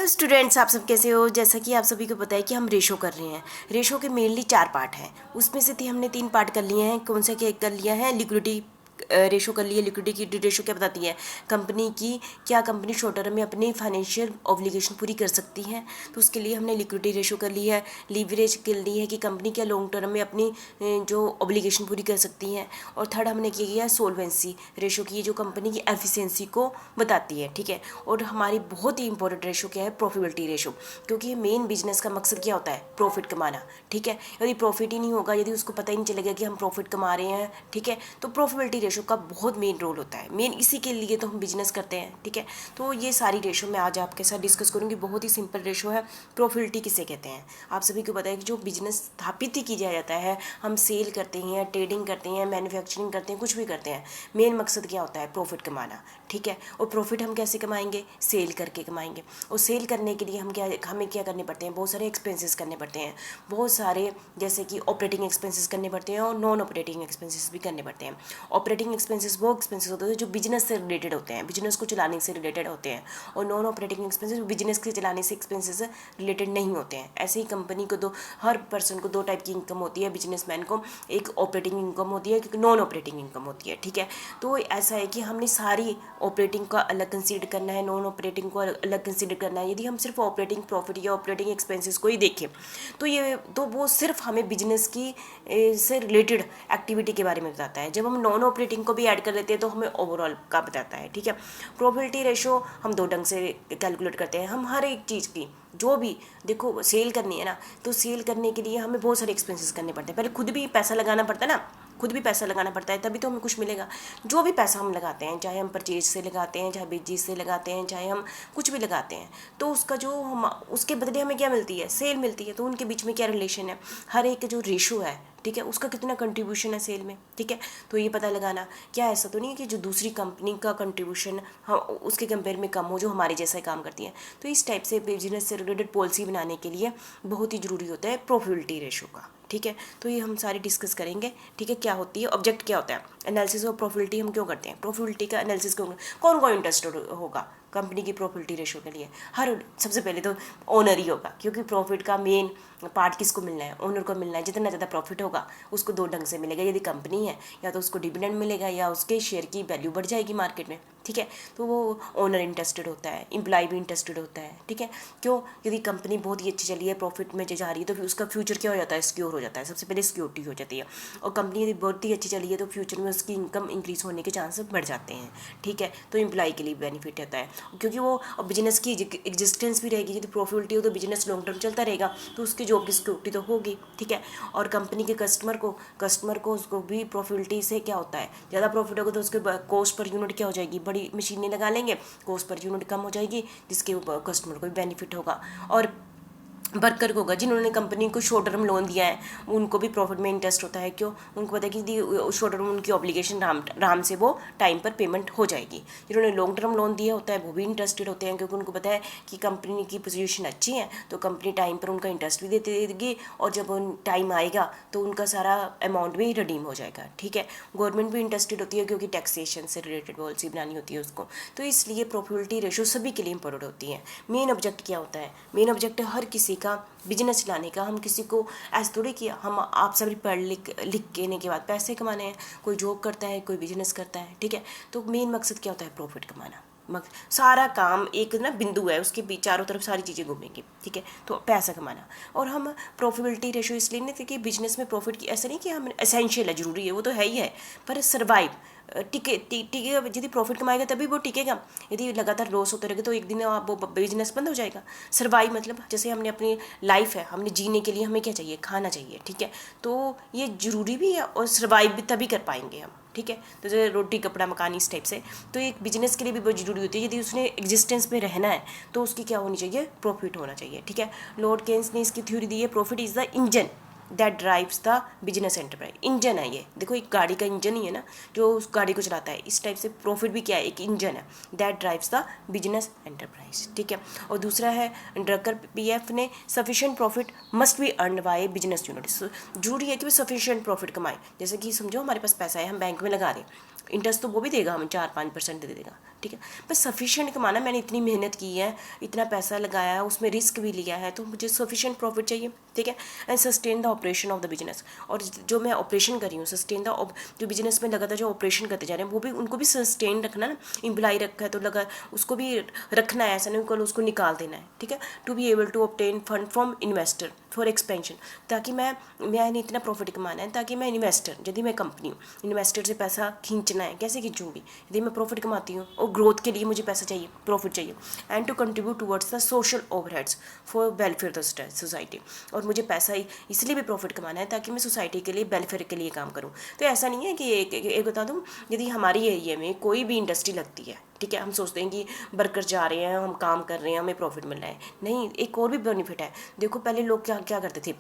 Hello students, आप सब कैसे हो। जैसा कि आप सभी को पता है कि हम रेशो कर रहे हैं। रेशो के मेनली 4 पार्ट हैं, उसमें से हमने 3 पार्ट कर लिए हैं। कौन सा क्या कर लिया है, लिक्विडिटी रेशो कर लिए। लिक्विडिटी की रेशो क्या बताती है, कंपनी की क्या कंपनी शॉर्ट टर्म में अपनी फाइनेंशियल ऑब्लिगेशन पूरी कर सकती है, तो उसके लिए हमने लिक्विडिटी रेशो कर ली है। लीवरेज कर ली है कि कंपनी क्या लॉन्ग टर्म में अपनी जो ऑब्लिगेशन पूरी कर सकती है। और थर्ड हमने किया है सोल्वेंसी रेशो की, जो कंपनी की एफिशिएंसी को बताती है। ठीक है। और हमारी बहुत ही इंपॉर्टेंट रेशो क्या है, प्रॉफिटेबिलिटी रेशो, क्योंकि मेन बिजनेस का मकसद क्या होता है, प्रॉफिट कमाना। ठीक है। यदि प्रॉफिट ही नहीं होगा, यदि उसको पता ही नहीं चलेगा कि हम प्रॉफिट कमा रहे हैं, ठीक है, तो प्रॉफिटेबिलिटी रेशो का बहुत मेन रोल होता है। मेन इसी के लिए तो हम बिजनेस करते हैं। ठीक है। तो ये सारी रेशो मैं आज आपके साथ डिस्कस करूंगी। बहुत ही सिंपल रेशो है। प्रॉफिटेबिलिटी किसे कहते हैं, आप सभी को पता है कि जो बिजनेस स्थापित ही किया जाता है, हम सेल करते हैं, ट्रेडिंग करते हैं, मैन्युफैक्चरिंग करते हैं, कुछ भी करते हैं, मेन मकसद क्या होता है, प्रॉफिट कमाना। ठीक है। और प्रॉफिट हम कैसे कमाएंगे, सेल करके कमाएंगे। और सेल करने के लिए हमें क्या करने पड़ते हैं, बहुत सारे एक्सपेंसेस करने पड़ते हैं। बहुत सारे, जैसे कि ऑपरेटिंग एक्सपेंसेस करने पड़ते हैं और नॉन ऑपरेटिंग एक्सपेंसेस भी करने पड़ते हैं। ऑपरेटिंग एक्सपेंसेस वो एक्सपेंसेस होते हैं जो बिजनेस से रिलेटेड होते हैं, बिजनेस को चलाने से रिलेटेड होते हैं। और नॉन ऑपरेटिंग एक्सपेंसेस बिजनेस के चलाने से एक्सपेंसेस रिलेटेड नहीं होते हैं। ऐसे ही कंपनी को हर पर्सन को 2 टाइप की इनकम होती है। बिजनेसमैन को एक ऑपरेटिंग इनकम होती है, एक नॉन ऑपरेटिंग इनकम होती है। ठीक है। तो ऐसा है कि हमने सारी ऑपरेटिंग का अलग कंसीडर करना है, नॉन ऑपरेटिंग को अलग कंसीडर करना है। यदि हम सिर्फ ऑपरेटिंग प्रॉफिट या ऑपरेटिंग एक्सपेंसेस को ही देखें तो वो सिर्फ हमें बिजनेस की से रिलेटेड एक्टिविटी के बारे में बताता है। जब हम नॉन ऑपरेटिंग को भी ऐड कर लेते हैं तो हमें ओवरऑल का बताता है। ठीक है। प्रॉफिटेबिलिटी रेशो हम 2 ढंग से कैलकुलेट करते हैं। हम हर एक चीज़ की, जो भी देखो सेल करनी है ना, तो सेल करने के लिए हमें बहुत सारे एक्सपेंसेस करने पड़ते हैं। पहले खुद भी पैसा लगाना पड़ता है ना, खुद भी पैसा लगाना पड़ता है, तभी तो हमें कुछ मिलेगा। जो भी पैसा हम लगाते हैं, चाहे हम परचेज से लगाते हैं, चाहे बिजनेस से लगाते हैं, चाहे हम कुछ भी लगाते हैं, तो उसका जो हम उसके बदले हमें क्या मिलती है, सेल मिलती है। तो उनके बीच में क्या रिलेशन है, हर एक जो रेशो है, ठीक है, उसका कितना कंट्रीब्यूशन है सेल में। ठीक है। तो ये पता लगाना, क्या ऐसा तो नहीं है कि जो दूसरी कंपनी का कंट्रीब्यूशन हम उसके कंपेयर में कम हो, जो हमारे जैसा ही काम करती है। तो इस टाइप से बिजनेस से रिलेटेड पॉलिसी बनाने के लिए बहुत ही ज़रूरी होता है प्रॉफिटेबिलिटी रेशो का। ठीक है। तो ये हम सारी डिस्कस करेंगे। ठीक है। क्या होती है, ऑब्जेक्ट क्या होता है, एनालिसिस ऑफ प्रॉफिटेबिलिटी हम क्यों करते हैं, प्रॉफिटेबिलिटी का एनालिसिस क्यों, कौन कौन इंटरेस्टेड होगा कंपनी की प्रॉफिटेबिलिटी रेशो के लिए। सबसे पहले तो ओनर ही होगा, क्योंकि प्रॉफिट का मेन पार्ट किसको मिलना है, ओनर को मिलना है। जितना ज़्यादा प्रॉफिट होगा उसको 2 ढंग से मिलेगा। यदि कंपनी है, या तो उसको डिविडेंड मिलेगा या उसके शेयर की वैल्यू बढ़ जाएगी मार्केट में। ठीक है। तो वो ओनर इंटरेस्टेड होता है, एम्प्लॉय भी इंटरेस्टेड होता है। ठीक है। क्यों, यदि कंपनी बहुत ही अच्छी चली है, प्रॉफिट में जा रही है, तो फिर उसका फ्यूचर क्या हो जाता है, सिक्योर हो जाता है। सबसे पहले सिक्योरिटी हो जाती है। और कंपनी यदि बहुत ही अच्छी चली है तो फ्यूचर में उसकी इनकम इंक्रीज होने के चांसेस बढ़ जाते हैं। ठीक है। तो एम्प्लॉय के लिए बेनिफिट होता है, क्योंकि वो बिजनेस की एग्जिस्टेंस भी रहेगी। यदि प्रॉफिटेबिलिटी हो तो बिजनेस लॉन्ग टर्म चलता रहेगा, तो उसकी जॉब की सिक्योरिटी तो होगी। ठीक है। और कंपनी के कस्टमर को उसको भी प्रॉफिटेबिलिटी से क्या होता है, ज़्यादा प्रॉफिट होगा तो उसके कॉस्ट पर यूनिट क्या हो जाएगी, बड़ी मशीनें लगा लेंगे, कॉस्ट पर यूनिट कम हो जाएगी, जिसके कस्टमर को भी बेनिफिट होगा। और वर्कर को होगा, जिन्होंने कंपनी को शॉर्ट टर्म लोन दिया है, उनको भी प्रॉफिट में इंटरेस्ट होता है। क्यों, उनको पता है कि शॉर्ट टर्म उनकी ऑब्लिगेशन आराम से वो टाइम पर पेमेंट हो जाएगी। जिन्होंने लॉन्ग टर्म लोन दिया होता है वो भी इंटरेस्टेड होते हैं, क्योंकि उनको पता है कि कंपनी की पोजीशन अच्छी है, तो कंपनी टाइम पर उनका इंटरेस्ट भी देती देगी, और जब टाइम आएगा तो उनका सारा अमाउंट भी रिडीम हो जाएगा। ठीक है। गवर्नमेंट भी इंटरेस्टेड होती है, क्योंकि टैक्सेशन से रिलेटेड पॉलिसी बनानी होती है उसको। तो इसलिए प्रॉफिटेबिलिटी रेशो सभी के लिए इंपॉर्टेंट होती है। मेन ऑब्जेक्ट क्या होता है, मेन ऑब्जेक्ट हर किसी का बिजनेस चलाने का। हम किसी को ऐसा थोड़ी कि हम आप सभी पढ़ लिख लेने के बाद पैसे कमाने हैं। कोई जॉब करता है, कोई बिजनेस करता है। ठीक है। तो मेन मकसद क्या होता है, प्रॉफिट कमाना। सारा काम एक ना बिंदु है, उसके चारों तरफ सारी चीज़ें घूमेंगी। ठीक है। तो पैसा कमाना। और हम प्रॉफिटेबिलिटी रेशो इसलिए नहीं थे कि बिजनेस में प्रॉफिट की, ऐसा नहीं कि हम एसेंशियल है, जरूरी है, वो तो है ही है, पर सर्वाइव टिकेगा। यदि प्रॉफिट कमाएगा तभी वो टिकेगा। यदि लगातार लॉस होते रहेगा तो एक दिन वो बिजनेस बंद हो जाएगा। सर्वाइव मतलब जैसे हमने अपनी लाइफ है, हमने जीने के लिए हमें क्या चाहिए, खाना चाहिए। ठीक है। तो ये ज़रूरी भी है, और सर्वाइव भी तभी कर पाएंगे हम। ठीक है। तो जैसे रोटी कपड़ा मकान इस टाइप से, तो एक बिजनेस के लिए भी बहुत जरूरी होती है। यदि उसने एग्जिस्टेंस में रहना है तो उसकी क्या होनी चाहिए, प्रॉफिट होना चाहिए। ठीक है। लॉर्ड केन्स ने इसकी थ्योरी दी है, profit is the engine that drives the business enterprise. Engine है ये, देखो एक गाड़ी का इंजन ही है ना, जो उस गाड़ी को चलाता है। इस टाइप से प्रॉफिट भी क्या है, एक इंजन है that drives the business enterprise. ठीक है। और दूसरा है ड्रकर पीएफ ने, sufficient profit must be earn by business units. जरूरी है कि वो सफिशिएंट प्रॉफिट कमाए। जैसे कि समझो हमारे पास पैसा है, हम बैंक में लगा रहे हैं, इंटरेस्ट तो वो भी देगा, हमें 4-5% दे देगा। ठीक है। बस सफिशिएंट कमाना, मैंने इतनी मेहनत की है, इतना पैसा लगाया है, उसमें रिस्क भी लिया है, तो मुझे सफिशिएंट प्रॉफिट चाहिए, ठीक है। And sustain the operation of the business, और जो मैं ऑपरेशन कर रही हूँ, सस्टेन द, जो बिजनेस में लगातार जो ऑपरेशन करते जा रहे हैं वो भी, उनको भी सस्टेन रखना ना। एम्प्लॉय रखा है तो लगा उसको भी रखना है, ऐसा नहीं कल उसको निकाल देना है, ठीक है। To be able to obtain fund from investor for expansion, ताकि मैंने इतना प्रॉफिट कमाना है, ताकि मैं इन्वेस्टर, यदि मैं कंपनी हूँ, इन्वेस्टर से पैसा खींचना है, कैसे खींचूंगी, यदि मैं प्रॉफिट कमाती हूँ और ग्रोथ के लिए मुझे पैसा चाहिए, प्रॉफिट चाहिए। And to contribute towards the social overheads for welfare of society, और मुझे पैसा इसलिए भी प्रॉफिट कमाना है ताकि मैं सोसाइटी के लिए, वेलफेयर के लिए काम करूँ। तो ऐसा नहीं है कि एक बता दूँ, यदि हमारी एरिया में कोई भी इंडस्ट्री लगती है, ठीक है, हम सोचते हैं कि वर्कर जा रहे हैं, हम काम कर रहे हैं, हमें प्रॉफिट मिल रहा है, नहीं, एक और भी बेनिफिट है। देखो पहले लोग क्या क्या करते थे,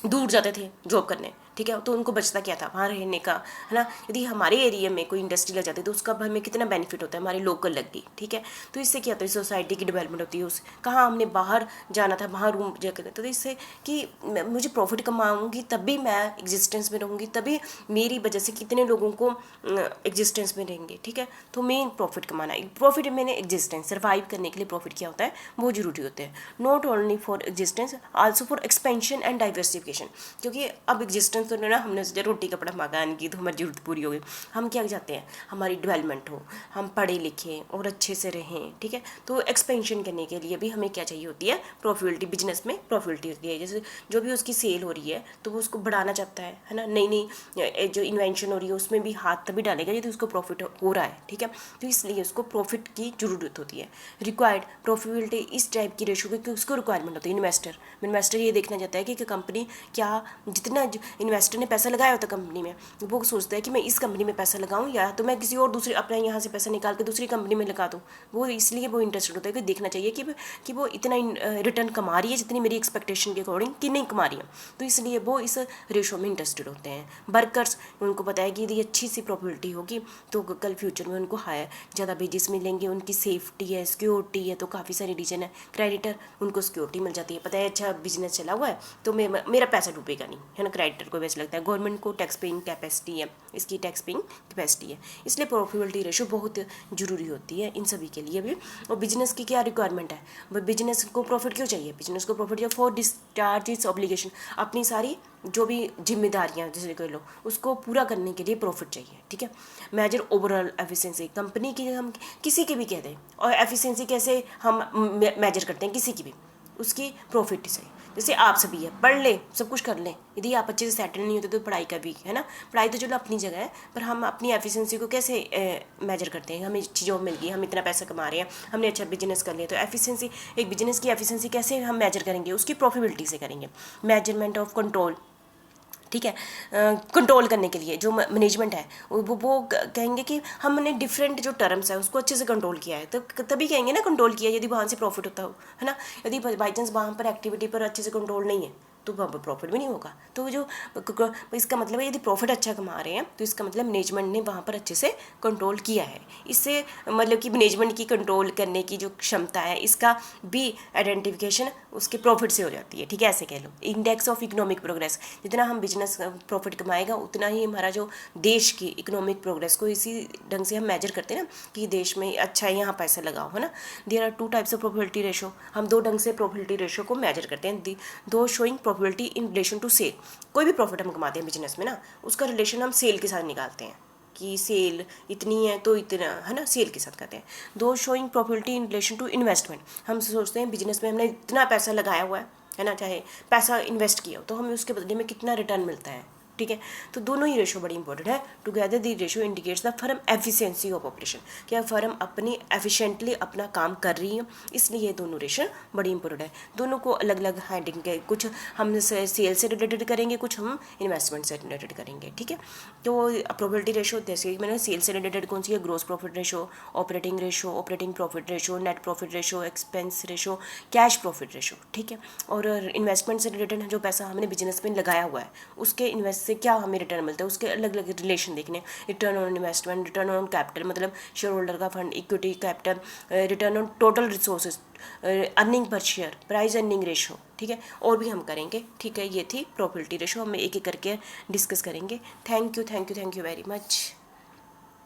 दूर जाते थे जॉब करने, ठीक है, तो उनको बचता क्या था, वहाँ रहने का, है ना। यदि हमारे एरिया में कोई इंडस्ट्री लग जाती है तो उसका हमें कितना बेनिफिट होता है, हमारे लोकल लग गई, ठीक है। तो इससे क्या होता है, सोसाइटी की डेवलपमेंट होती है, उस कहाँ हमने बाहर जाना था, वहाँ रूम जाकर, तो इससे कि मुझे प्रॉफिट कमाऊँगी तभी मैं एग्जिस्टेंस में रहूँगी, तभी मेरी वजह से कितने लोगों को एग्जिस्टेंस में रहेंगे, ठीक है। तो मेन प्रॉफिट कमाना है, प्रॉफिट मैंने एग्जिस्टेंस सर्वाइव करने के लिए प्रॉफिट क्या होता है, वो जरूरी होते हैं, not only for existence, also for expansion and diversification. क्योंकि अब एग्जिस्टेंस तो ना, हमने सोचा रोटी कपड़ा मकान की तो हमारी जरूरत पूरी हो गई, हम क्या चाहते हैं, हमारी डेवलपमेंट हो, हम पढ़े लिखें और अच्छे से रहें, ठीक है। तो एक्सपेंशन करने के लिए भी हमें क्या चाहिए होती है, प्रॉफिटिबिलिटी, बिजनेस में प्रॉफिटिबिलिटी होती है। जैसे जो भी उसकी सेल हो रही है तो वो उसको बढ़ाना चाहता है ना, नई नई जो इन्वेंशन हो रही है उसमें भी हाथ तभी डालेगा यदि उसको प्रॉफिट हो रहा है, ठीक है। तो इसलिए उसको प्रॉफिट की जरूरत होती है। रिक्वायर्ड प्रॉफिटिबिलिटी इस टाइप की रेशो की उसको रिक्वायरमेंट होती है। इन्वेस्टर ये देखना चाहता है कि कंपनी क्या, जितना इन्वेस्टर ने पैसा लगाया होता है कंपनी में, वो सोचता है कि मैं इस कंपनी में पैसा लगाऊं या तो मैं किसी और दूसरी अपने यहाँ से पैसा निकाल के दूसरी कंपनी में लगा दूं। वो इसलिए वो इंटरेस्टेड होता है कि देखना चाहिए कि वो इतना रिटर्न कमा रही है जितनी मेरी एक्सपेक्टेशन के अकॉर्डिंग कि नहीं कमा रही है, तो इसलिए वो इस रेशो में इंटरेस्टेड होते हैं। वर्कर्स, उनको पता है कि यदि अच्छी सी प्रॉफिटिबिलिटी होगी तो कल फ्यूचर में उनको हायर ज़्यादा वेजेस मिलेंगे, उनकी सेफ्टी है, सिक्योरिटी है, तो काफ़ी सारी रीजन है। क्रेडिटर, उनको सिक्योरिटी मिल जाती है, पता है अच्छा बिजनेस चला हुआ है तो मेरा पैसा डूबेगा नहीं, है ना। क्रेडिटर को वैसे लगता है, गवर्नमेंट को टैक्स पेइंग कैपेसिटी है, इसकी टैक्स पेइंग कैपेसिटी है, इसलिए प्रॉफिटिबिलिटी रेशो बहुत जरूरी होती है इन सभी के लिए भी। और बिजनेस की क्या रिक्वायरमेंट है, बिजनेस को प्रॉफिट क्यों चाहिए, बिजनेस को प्रॉफिट चाहिए फॉर डिस्चार्ज इट्स ऑब्लिगेशन, अपनी सारी जो भी जिम्मेदारियां जैसे कह लो उसको पूरा करने के लिए प्रॉफिट चाहिए, ठीक है। मेजर ओवरऑल एफिशिएंसी, कंपनी की हम किसी की भी कह दें, और एफिशिएंसी कैसे हम मेजर करते हैं किसी की भी, उसकी प्रॉफिट से। जैसे आप सभी है, पढ़ ले, सब कुछ कर लें, यदि आप अच्छे से सेटल नहीं होते तो पढ़ाई का भी, है ना, पढ़ाई तो चलो अपनी जगह है, पर हम अपनी एफिशिएंसी को कैसे मेजर करते हैं, हमें अच्छी जॉब मिल गई, हम इतना पैसा कमा रहे हैं, हमने अच्छा बिजनेस कर लिया, तो एफिशिएंसी, एक बिजनेस की एफिशिएंसी कैसे हम मेजर करेंगे, उसकी प्रॉफिटिबिलिटी से करेंगे। मेजरमेंट ऑफ कंट्रोल, ठीक है, कंट्रोल करने के लिए जो मैनेजमेंट है वो कहेंगे कि हमने डिफरेंट जो टर्म्स है उसको अच्छे से कंट्रोल किया है, तो तभी कहेंगे ना कंट्रोल किया, यदि वहाँ से प्रॉफिट होता हो, है ना। यदि बाई चांस वहाँ पर एक्टिविटी पर अच्छे से कंट्रोल नहीं है तो वहाँ पर प्रॉफिट भी नहीं होगा। तो जो इसका मतलब है यदि प्रॉफिट अच्छा कमा रहे हैं तो इसका मतलब मैनेजमेंट ने वहाँ पर अच्छे से कंट्रोल किया है। इससे मतलब कि मैनेजमेंट की कंट्रोल करने की जो क्षमता है इसका भी आइडेंटिफिकेशन उसके प्रॉफिट से हो जाती है, ठीक है, ऐसे कह लो। इंडेक्स ऑफ इकोनॉमिक प्रोग्रेस, जितना हम बिजनेस प्रॉफिट कमाएगा उतना ही हमारा जो देश की इकोनॉमिक प्रोग्रेस को इसी ढंग से हम मेजर करते हैं ना कि देश में अच्छा है, यहाँ पैसा लगाओ, है ना। There are two types of profitability ratio, हम दो ढंग से प्रॉफिटिबिलिटी रेशो को मेजर करते हैं। दो showing profitability in relation to sale, कोई भी प्रॉफिट हम कमाते हैं बिजनेस में ना, उसका रिलेशन हम सेल के साथ निकालते हैं कि सेल इतनी है तो इतना, है ना, सेल के साथ करते हैं। दो showing profitability in relation to investment, हम सोचते हैं बिजनेस में हमने इतना पैसा लगाया हुआ है ना, चाहे पैसा इन्वेस्ट किया हो तो हमें उसके बदले में कितना रिटर्न मिलता है, ठीक है। तो दोनों ही रेशो बड़ी इंपॉर्टेंट है। Together the ratio indicates the firm efficiency of operation, क्या फर्म अपनी एफिशिएंटली अपना काम कर रही है, इसलिए ये दोनों रेशो बड़ी इंपॉर्टेंट है। दोनों को अलग अलग हैंडिंग के, कुछ हम सेल से रिलेटेड करेंगे, कुछ हम इन्वेस्टमेंट से रिलेटेड करेंगे, ठीक है। तो प्रॉफिटिबिलिटी रेशो जैसे मैंने सेल से रिलेटेड कौन सी है, gross profit ratio, operating profit ratio, net profit ratio, expense ratio, cash profit ratio, ठीक है। और इन्वेस्टमेंट से रिलेटेड जो पैसा हमने बिजनेस में लगाया हुआ है उसके इन्वेस्ट से क्या हमें रिटर्न मिलता है, उसके अलग अलग रिलेशन देखने, return on investment, return on capital मतलब शेयर होल्डर का fund, equity capital, return on total resources, earning per share, price earning ratio, ठीक है, और भी हम करेंगे, ठीक है। ये थी प्रॉफिटिबिलिटी रेशो, हम एक एक करके डिस्कस करेंगे। Thank you very much.